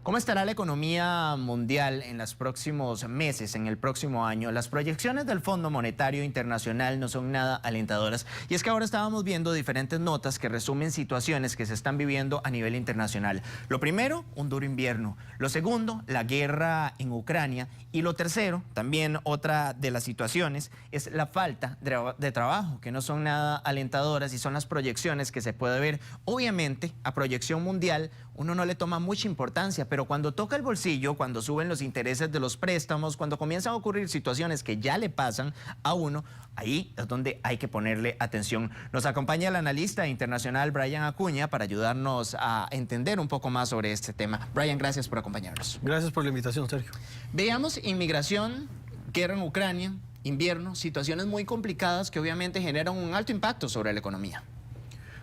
¿Cómo estará la economía mundial en los próximos meses, en el próximo año? Las proyecciones del Fondo Monetario Internacional no son nada alentadoras. Y es que ahora estábamos viendo diferentes notas que resumen situaciones que se están viviendo a nivel internacional. Lo primero, un duro invierno. Lo segundo, la guerra en Ucrania. Y lo tercero, también otra de las situaciones, es la falta de trabajo, que no son nada alentadoras y son las proyecciones que se puede ver. Obviamente, a proyección mundial, uno no le toma mucha importancia, pero cuando toca el bolsillo, cuando suben los intereses de los préstamos, cuando comienzan a ocurrir situaciones que ya le pasan a uno, ahí es donde hay que ponerle atención. Nos acompaña el analista internacional Brian Acuña para ayudarnos a entender un poco más sobre este tema. Brian, gracias por acompañarnos. Gracias por la invitación, Sergio. Veamos inmigración, guerra en Ucrania, invierno, situaciones muy complicadas que obviamente generan un alto impacto sobre la economía.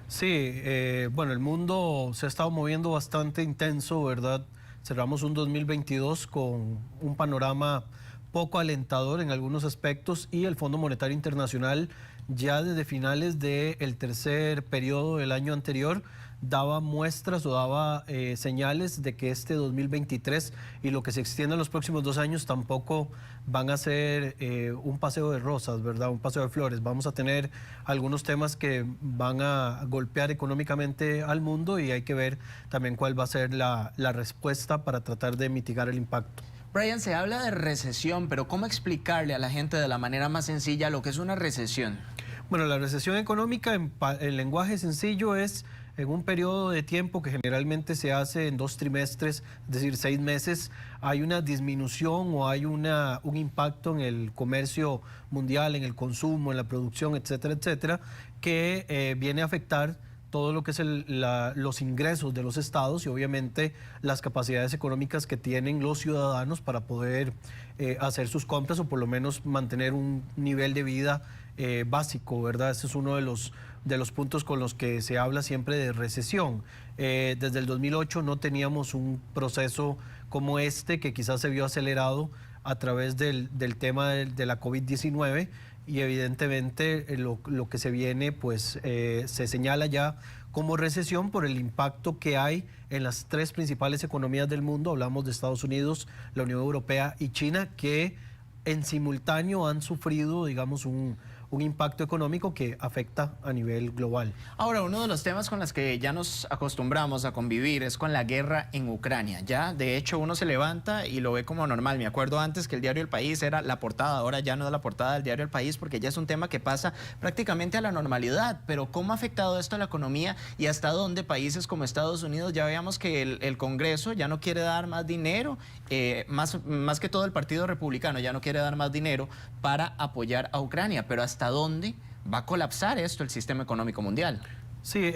Sí, bueno, el mundo se ha estado moviendo bastante intenso, ¿verdad? Cerramos un 2022 con un panorama poco alentador en algunos aspectos y el Fondo Monetario Internacional ya desde finales del tercer periodo del año anterior daba muestras o daba señales de que este 2023 y lo que se extiende en los próximos 2 años tampoco van a ser un paseo de rosas, ¿verdad? Un paseo de flores. Vamos a tener algunos temas que van a golpear económicamente al mundo y hay que ver también cuál va a ser la respuesta para tratar de mitigar el impacto. Brian, se habla de recesión, pero ¿cómo explicarle a la gente de la manera más sencilla lo que es una recesión? Bueno, la recesión económica en lenguaje sencillo es en un periodo de tiempo que generalmente se hace en 2 trimestres, es decir, 6 meses, hay una disminución o hay un impacto en el comercio mundial, en el consumo, en la producción, etcétera, etcétera, que viene a afectar todo lo que es los ingresos de los estados y obviamente las capacidades económicas que tienen los ciudadanos para poder hacer sus compras o por lo menos mantener un nivel de vida básico, ¿verdad? Ese es uno de los puntos con los que se habla siempre de recesión. Desde el 2008 no teníamos un proceso como este que quizás se vio acelerado a través del tema de la COVID-19 y evidentemente lo que se viene pues se señala ya como recesión por el impacto que hay en las 3 principales economías del mundo. Hablamos de Estados Unidos, la Unión Europea y China, que en simultáneo han sufrido, digamos, un impacto económico que afecta a nivel global. Ahora, uno de los temas con los que ya nos acostumbramos a convivir es con la guerra en Ucrania. Ya, de hecho, uno se levanta y lo ve como normal. Me acuerdo antes que el diario El País era la portada, ahora ya no es la portada del diario El País porque ya es un tema que pasa prácticamente a la normalidad. Pero ¿cómo ha afectado esto a la economía y hasta dónde países como Estados Unidos? Ya veamos que el Congreso ya no quiere dar más dinero, más que todo el Partido Republicano ya no quiere dar más dinero para apoyar a Ucrania, pero ¿hasta dónde va a colapsar esto el sistema económico mundial? Sí,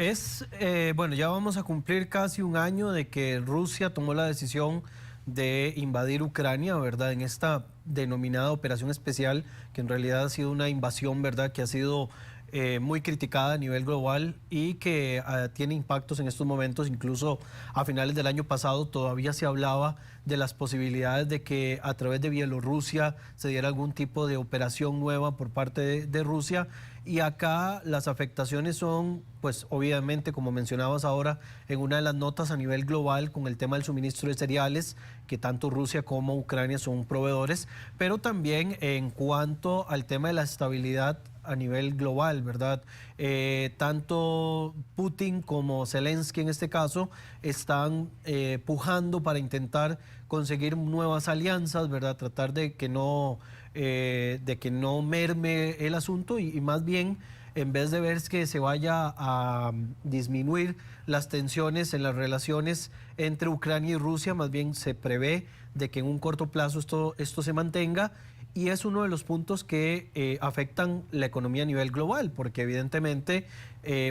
bueno, ya vamos a cumplir casi 1 año de que Rusia tomó la decisión de invadir Ucrania, ¿verdad? En esta denominada operación especial, que en realidad ha sido una invasión, ¿verdad? Que ha sido muy criticada a nivel global y que tiene impactos en estos momentos. Incluso a finales del año pasado todavía se hablaba de las posibilidades de que a través de Bielorrusia se diera algún tipo de operación nueva por parte de Rusia. Y acá las afectaciones son, pues obviamente, como mencionabas ahora, en una de las notas a nivel global con el tema del suministro de cereales, que tanto Rusia como Ucrania son proveedores, pero también en cuanto al tema de la estabilidad a nivel global, ¿verdad? Tanto Putin como Zelensky en este caso están pujando para intentar conseguir nuevas alianzas, ¿verdad? Tratar de que no merme el asunto y más bien, en vez de ver que se vaya a disminuir las tensiones en las relaciones entre Ucrania y Rusia, más bien se prevé de que en un corto plazo esto se mantenga. Y es uno de los puntos que afectan la economía a nivel global, porque evidentemente,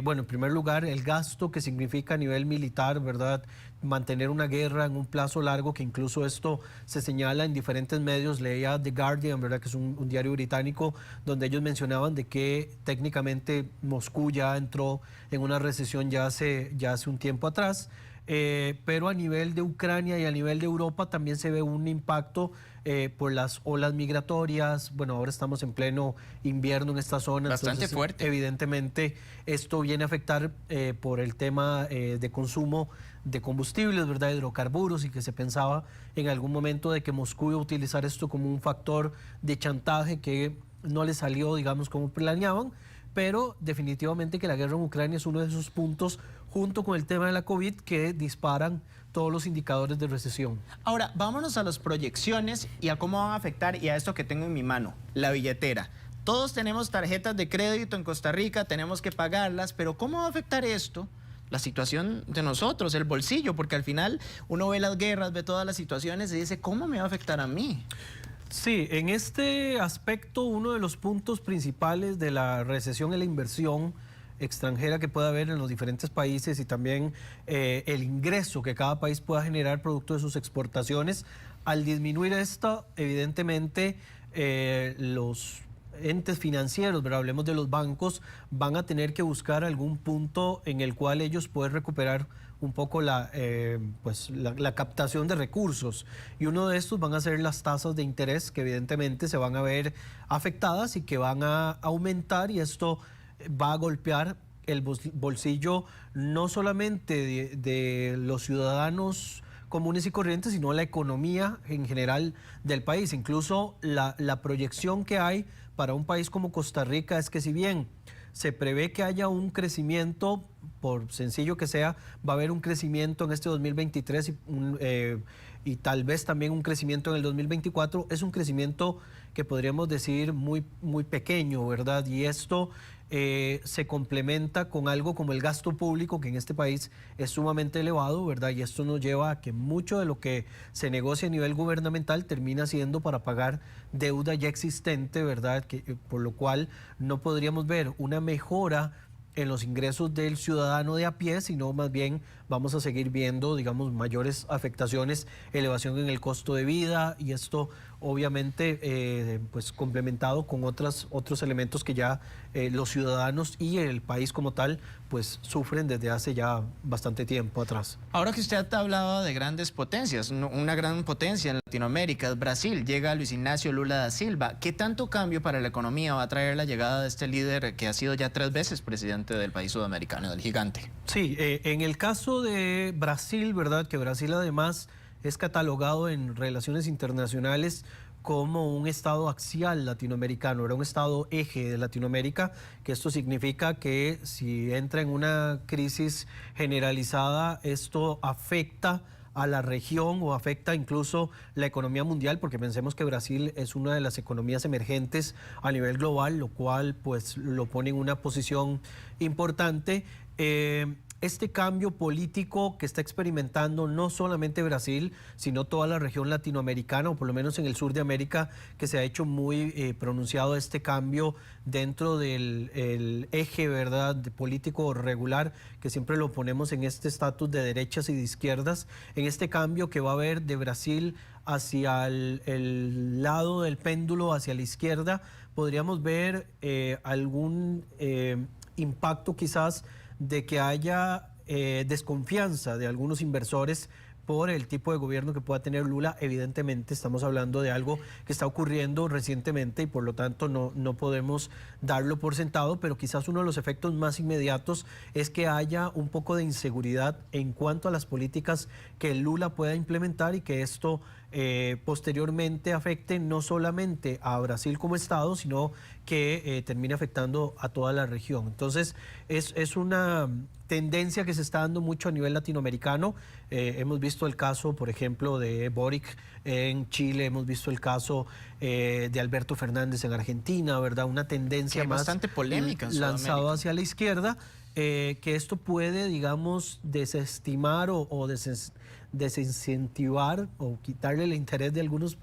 bueno, en primer lugar, el gasto que significa a nivel militar, ¿verdad? Mantener una guerra en un plazo largo, que incluso esto se señala en diferentes medios. Leía The Guardian, ¿verdad? Que es un diario británico, donde ellos mencionaban de que técnicamente Moscú ya entró en una recesión ya hace un tiempo atrás. pero a nivel de Ucrania y a nivel de Europa también se ve un impacto por las olas migratorias. Bueno, ahora estamos en pleno invierno en esta zona. Bastante entonces, fuerte. Evidentemente, esto viene a afectar por el tema de consumo de combustibles, ¿verdad? Hidrocarburos, y que se pensaba en algún momento de que Moscú iba a utilizar esto como un factor de chantaje que no le salió, digamos, como planeaban, pero definitivamente que la guerra en Ucrania es uno de esos puntos, junto con el tema de la COVID, que disparan todos los indicadores de recesión. Ahora, vámonos a las proyecciones y a cómo van a afectar y a esto que tengo en mi mano, la billetera. Todos tenemos tarjetas de crédito en Costa Rica, tenemos que pagarlas, pero ¿cómo va a afectar esto? La situación de nosotros, el bolsillo, porque al final uno ve las guerras, ve todas las situaciones y dice, ¿cómo me va a afectar a mí? Sí, en este aspecto uno de los puntos principales de la recesión es la inversión extranjera que pueda haber en los diferentes países y también el ingreso que cada país pueda generar producto de sus exportaciones. Al disminuir esto, evidentemente los entes financieros, ¿verdad? Hablemos de los bancos, van a tener que buscar algún punto en el cual ellos puedan recuperar un poco la captación de recursos, y uno de estos van a ser las tasas de interés, que evidentemente se van a ver afectadas y que van a aumentar, y esto va a golpear el bolsillo no solamente de los ciudadanos comunes y corrientes, sino la economía en general del país. Incluso la proyección que hay para un país como Costa Rica es que, si bien se prevé que haya un crecimiento, por sencillo que sea, va a haber un crecimiento en este 2023 y tal vez también un crecimiento en el 2024, es un crecimiento que podríamos decir muy, muy pequeño, ¿verdad? Y esto se complementa con algo como el gasto público, que en este país es sumamente elevado, ¿verdad? Y esto nos lleva a que mucho de lo que se negocia a nivel gubernamental termina siendo para pagar deuda ya existente, ¿verdad? Por lo cual no podríamos ver una mejora en los ingresos del ciudadano de a pie, sino más bien vamos a seguir viendo, digamos, mayores afectaciones, elevación en el costo de vida, y esto obviamente pues complementado con otros elementos que ya los ciudadanos y el país como tal pues sufren desde hace ya bastante tiempo atrás. Ahora que usted hablaba de grandes potencias, una gran potencia en Latinoamérica es Brasil, llega Luis Ignacio Lula da Silva. ¿Qué tanto cambio para la economía va a traer la llegada de este líder que ha sido ya 3 veces presidente del país sudamericano, del gigante? Sí, en el caso de Brasil, ¿verdad? Que Brasil además es catalogado en relaciones internacionales como un estado axial latinoamericano, era un estado eje de Latinoamérica, que esto significa que si entra en una crisis generalizada, esto afecta a la región o afecta incluso la economía mundial, porque pensemos que Brasil es una de las economías emergentes a nivel global, lo cual pues lo pone en una posición importante. Este cambio político que está experimentando no solamente Brasil, sino toda la región latinoamericana, o por lo menos en el sur de América, que se ha hecho muy pronunciado este cambio dentro del eje, ¿verdad?, de político regular, que siempre lo ponemos en este estatus de derechas y de izquierdas. En este cambio que va a haber de Brasil hacia el lado del péndulo, hacia la izquierda, podríamos ver algún impacto quizás de que haya desconfianza de algunos inversores por el tipo de gobierno que pueda tener Lula. Evidentemente estamos hablando de algo que está ocurriendo recientemente y por lo tanto no podemos darlo por sentado, pero quizás uno de los efectos más inmediatos es que haya un poco de inseguridad en cuanto a las políticas que Lula pueda implementar, y que esto posteriormente afecte no solamente a Brasil como estado, sino que termine afectando a toda la región. Entonces es una tendencia que se está dando mucho a nivel latinoamericano. Hemos visto el caso, por ejemplo, de Boric en Chile, hemos visto el caso de Alberto Fernández en Argentina, ¿verdad? Una tendencia más bastante polémica en lanzada hacia la izquierda, que esto puede, digamos, desestimar o desincentivar o quitarle el interés de algunos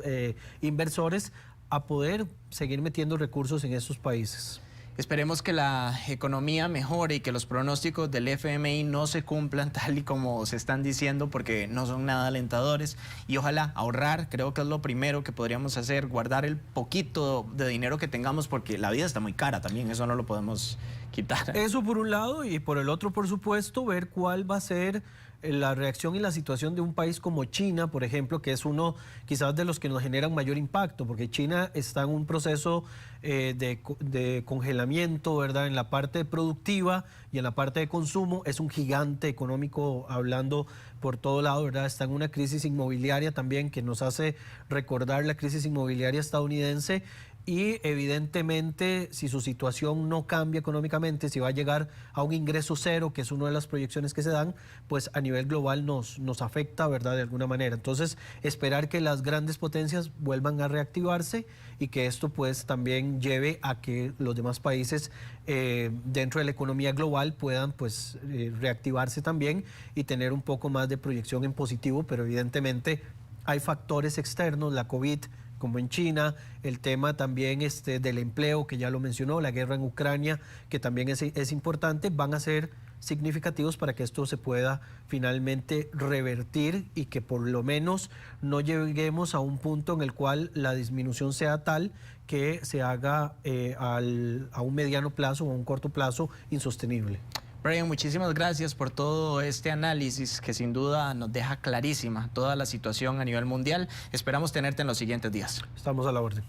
inversores a poder seguir metiendo recursos en esos países. Esperemos que la economía mejore y que los pronósticos del FMI no se cumplan tal y como se están diciendo, porque no son nada alentadores. Y ojalá ahorrar, creo que es lo primero que podríamos hacer, guardar el poquito de dinero que tengamos, porque la vida está muy cara también, eso no lo podemos quitar. Eso por un lado, y por el otro, por supuesto, ver cuál va a ser la reacción y la situación de un país como China, por ejemplo, que es uno quizás de los que nos generan mayor impacto, porque China está en un proceso de congelamiento, ¿verdad? En la parte productiva y en la parte de consumo. Es un gigante económico hablando por todo lado, ¿verdad? Está en una crisis inmobiliaria también que nos hace recordar la crisis inmobiliaria estadounidense. Y evidentemente, si su situación no cambia económicamente, si va a llegar a un ingreso cero, que es una de las proyecciones que se dan, pues a nivel global nos afecta, ¿verdad? De alguna manera. Entonces, esperar que las grandes potencias vuelvan a reactivarse y que esto pues también lleve a que los demás países dentro de la economía global puedan pues reactivarse también y tener un poco más de proyección en positivo, pero evidentemente hay factores externos, la COVID, como en China, el tema también del empleo, que ya lo mencionó, la guerra en Ucrania, que también es importante, van a ser significativos para que esto se pueda finalmente revertir y que por lo menos no lleguemos a un punto en el cual la disminución sea tal que se haga a un mediano plazo o a un corto plazo insostenible. Brian, muchísimas gracias por todo este análisis que sin duda nos deja clarísima toda la situación a nivel mundial. Esperamos tenerte en los siguientes días. Estamos a la orden.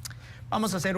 Vamos a hacer una